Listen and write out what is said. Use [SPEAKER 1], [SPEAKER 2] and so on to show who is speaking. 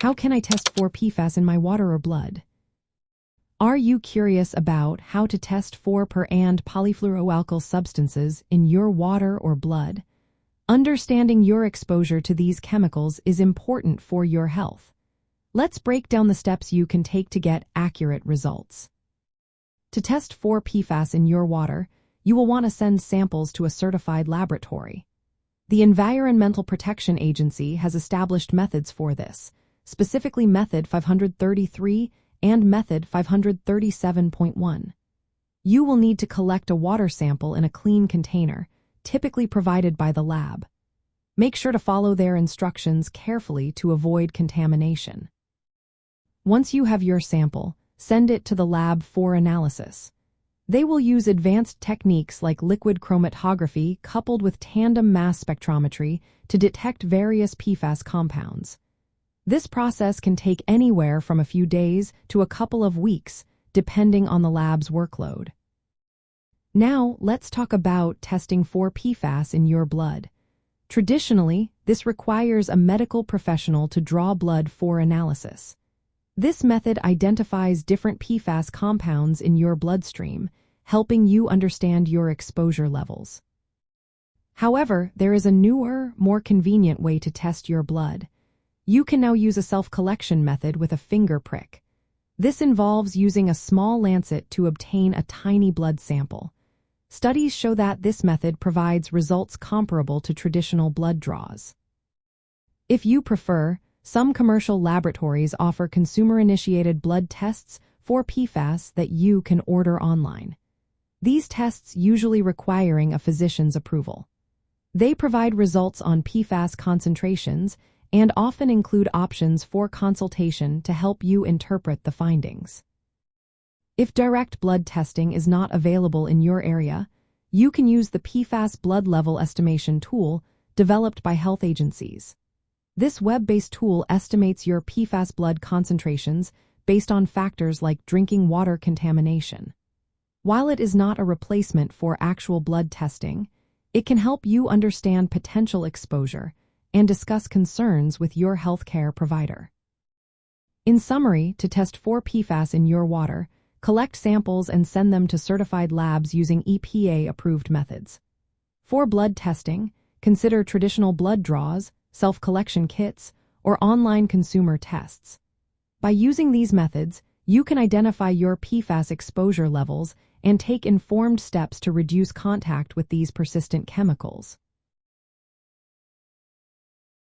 [SPEAKER 1] How can I test for PFAS in my water or blood? Are you curious about how to test for per and polyfluoroalkyl substances in your water or blood? Understanding your exposure to these chemicals is important for your health. Let's break down the steps you can take to get accurate results. To test for PFAS in your water, you will want to send samples to a certified laboratory. The Environmental Protection Agency has established methods for this, specifically Method 533 and Method 537.1. You will need to collect a water sample in a clean container, typically provided by the lab. Make sure to follow their instructions carefully to avoid contamination. Once you have your sample, send it to the lab for analysis. They will use advanced techniques like liquid chromatography coupled with tandem mass spectrometry to detect various PFAS compounds. This process can take anywhere from a few days to a couple of weeks, depending on the lab's workload. Now, let's talk about testing for PFAS in your blood. Traditionally, this requires a medical professional to draw blood for analysis. This method identifies different PFAS compounds in your bloodstream, helping you understand your exposure levels. However, there is a newer, more convenient way to test your blood. You can now use a self-collection method with a finger prick. This involves using a small lancet to obtain a tiny blood sample. Studies show that this method provides results comparable to traditional blood draws. If you prefer, some commercial laboratories offer consumer-initiated blood tests for PFAS that you can order online. These tests usually requiring a physician's approval. They provide results on PFAS concentrations and often include options for consultation to help you interpret the findings. If direct blood testing is not available in your area, you can use the PFAS blood level estimation tool developed by health agencies. This web-based tool estimates your PFAS blood concentrations based on factors like drinking water contamination. While it is not a replacement for actual blood testing, it can help you understand potential exposure and discuss concerns with your healthcare provider. In summary, to test for PFAS in your water, collect samples and send them to certified labs using EPA-approved methods. For blood testing, consider traditional blood draws, self-collection kits, or online consumer tests. By using these methods, you can identify your PFAS exposure levels and take informed steps to reduce contact with these persistent chemicals.